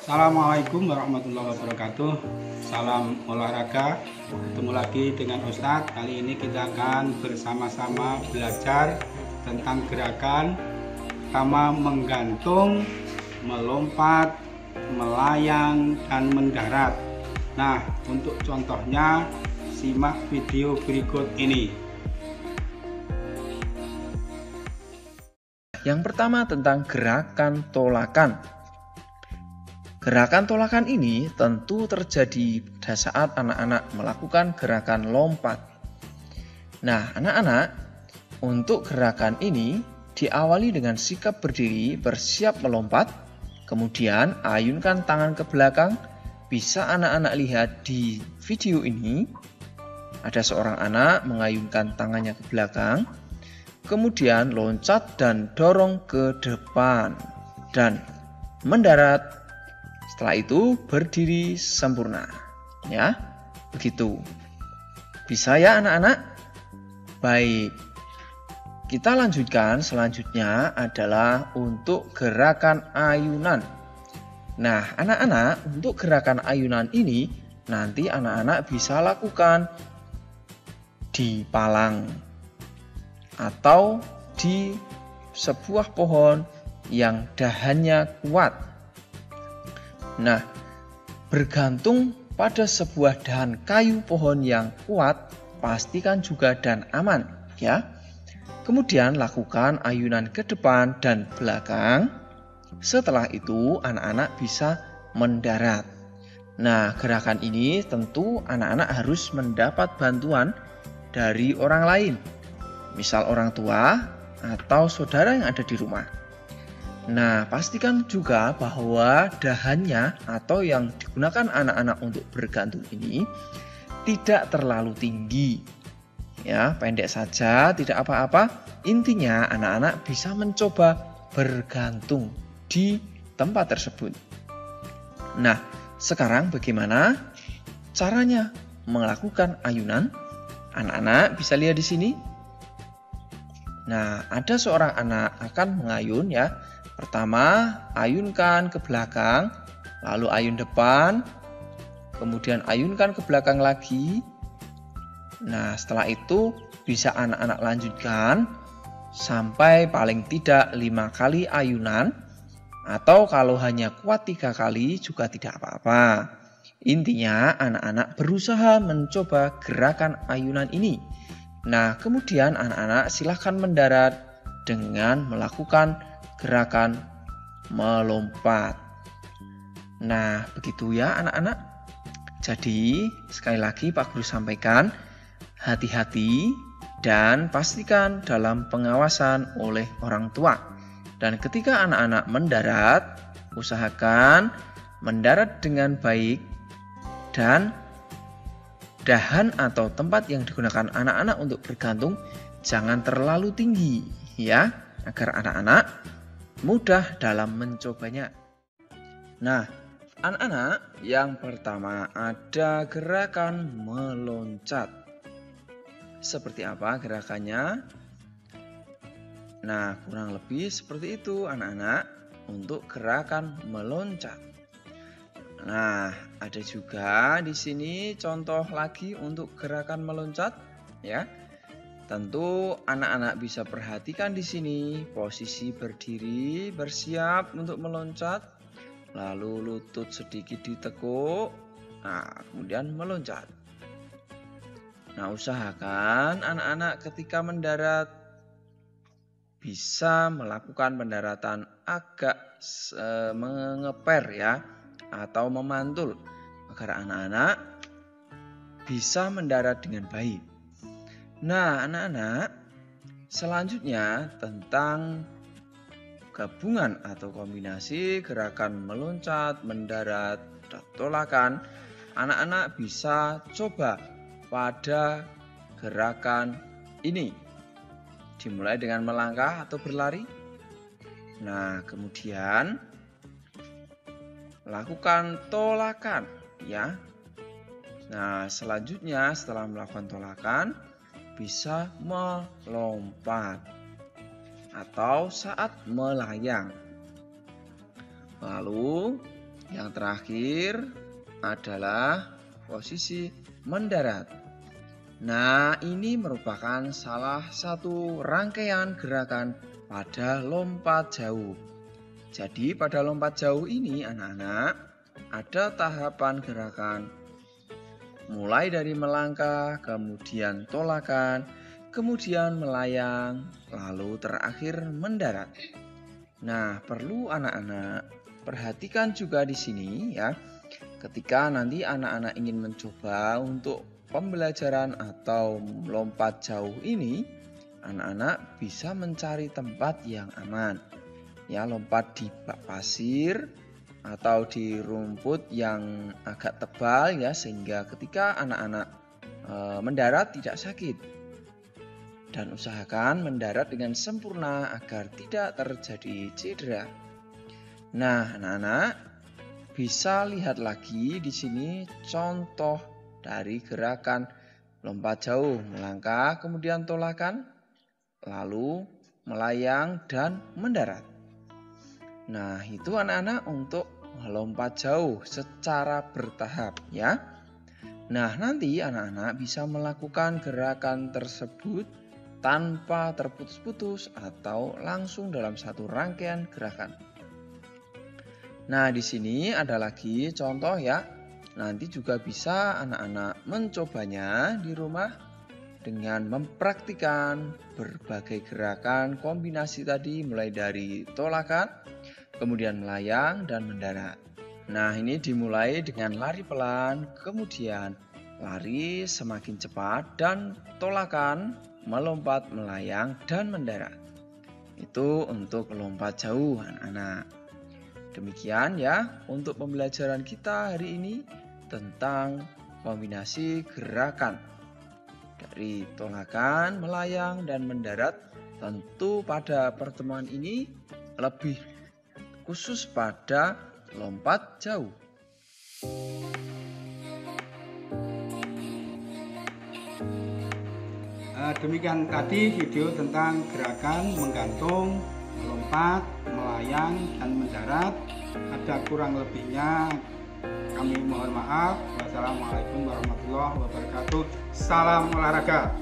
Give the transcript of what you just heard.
Assalamualaikum warahmatullahi wabarakatuh. Salam olahraga. Ketemu lagi dengan Ustadz. Kali ini kita akan bersama-sama belajar tentang gerakan pertama menggantung, melompat, melayang, dan mendarat. Nah, untuk contohnya simak video berikut ini. Yang pertama tentang gerakan tolakan. Gerakan tolakan ini tentu terjadi pada saat anak-anak melakukan gerakan lompat. Nah, anak-anak, untuk gerakan ini diawali dengan sikap berdiri bersiap melompat, kemudian ayunkan tangan ke belakang. Bisa anak-anak lihat di video ini, ada seorang anak mengayunkan tangannya ke belakang, kemudian loncat dan dorong ke depan, dan mendarat. Setelah itu berdiri sempurna. Ya, begitu. Bisa ya anak-anak? Baik. Kita lanjutkan, selanjutnya adalah untuk gerakan ayunan. Nah, anak-anak, untuk gerakan ayunan ini nanti anak-anak bisa lakukan di palang atau di sebuah pohon yang dahannya kuat. Nah, bergantung pada sebuah dahan kayu pohon yang kuat, pastikan juga dan aman, ya. Kemudian lakukan ayunan ke depan dan belakang. Setelah itu, anak-anak bisa mendarat. Nah, gerakan ini tentu anak-anak harus mendapat bantuan dari orang lain, misal orang tua atau saudara yang ada di rumah. Nah, pastikan juga bahwa dahannya atau yang digunakan anak-anak untuk bergantung ini tidak terlalu tinggi. Ya, pendek saja, tidak apa-apa. Intinya anak-anak bisa mencoba bergantung di tempat tersebut. Nah, sekarang bagaimana caranya melakukan ayunan? Anak-anak bisa lihat di sini. Nah, ada seorang anak akan mengayun ya. Pertama, ayunkan ke belakang, lalu ayun depan, kemudian ayunkan ke belakang lagi. Nah, setelah itu bisa anak-anak lanjutkan sampai paling tidak 5 kali ayunan, atau kalau hanya kuat 3 kali juga tidak apa-apa. Intinya anak-anak berusaha mencoba gerakan ayunan ini. Nah, kemudian anak-anak silahkan mendarat dengan melakukan gerakan melompat. Nah, begitu ya anak-anak. Jadi, sekali lagi Pak Guru sampaikan, hati-hati dan pastikan dalam pengawasan oleh orang tua. Dan ketika anak-anak mendarat, usahakan mendarat dengan baik dan dahan atau tempat yang digunakan anak-anak untuk bergantung jangan terlalu tinggi ya, agar anak-anak mudah dalam mencobanya. Nah, anak-anak, yang pertama ada gerakan meloncat. Seperti apa gerakannya? Nah, kurang lebih seperti itu anak-anak untuk gerakan meloncat. Nah, ada juga di sini contoh lagi untuk gerakan meloncat ya. Tentu anak-anak bisa perhatikan di sini posisi berdiri bersiap untuk meloncat, lalu lutut sedikit ditekuk, nah kemudian meloncat. Nah, usahakan anak-anak ketika mendarat bisa melakukan pendaratan agak mengeper ya, atau memantul agar anak-anak bisa mendarat dengan baik. Nah, anak-anak, selanjutnya tentang gabungan atau kombinasi gerakan meloncat, mendarat, dan tolakan, anak-anak bisa coba pada gerakan ini. dimulai dengan melangkah atau berlari. Nah, kemudian lakukan tolakan ya. Nah, selanjutnya setelah melakukan tolakan bisa melompat atau saat melayang. Lalu yang terakhir adalah posisi mendarat. Nah, ini merupakan salah satu rangkaian gerakan pada lompat jauh. Jadi pada lompat jauh ini anak-anak ada tahapan gerakan mulai dari melangkah, kemudian tolakan, kemudian melayang, lalu terakhir mendarat. Nah, perlu anak-anak perhatikan juga di sini ya. Ketika nanti anak-anak ingin mencoba untuk pembelajaran atau lompat jauh ini, anak-anak bisa mencari tempat yang aman. Ya, lompat di bak pasir atau di rumput yang agak tebal ya, sehingga ketika anak-anak mendarat tidak sakit. Dan usahakan mendarat dengan sempurna agar tidak terjadi cedera. Nah, anak-anak bisa lihat lagi di sini contoh dari gerakan lompat jauh, melangkah, kemudian tolakan, lalu melayang dan mendarat. Nah, itu anak-anak untuk melompat jauh secara bertahap ya. Nah, nanti anak-anak bisa melakukan gerakan tersebut tanpa terputus-putus atau langsung dalam satu rangkaian gerakan. Nah, di sini ada lagi contoh ya. Nanti juga bisa anak-anak mencobanya di rumah dengan mempraktikkan berbagai gerakan kombinasi tadi, mulai dari tolakan, kemudian melayang dan mendarat. Nah, ini dimulai dengan lari pelan, kemudian lari semakin cepat, dan tolakan, melompat, melayang, dan mendarat. Itu untuk lompat jauh anak-anak. Demikian ya untuk pembelajaran kita hari ini tentang kombinasi gerakan dari tolakan, melayang, dan mendarat. Tentu pada pertemuan ini lebih khusus pada lompat jauh. Demikian tadi video tentang gerakan menggantung, melompat, melayang, dan mendarat. Ada kurang lebihnya kami mohon maaf. Wassalamualaikum warahmatullahi wabarakatuh. Salam olahraga.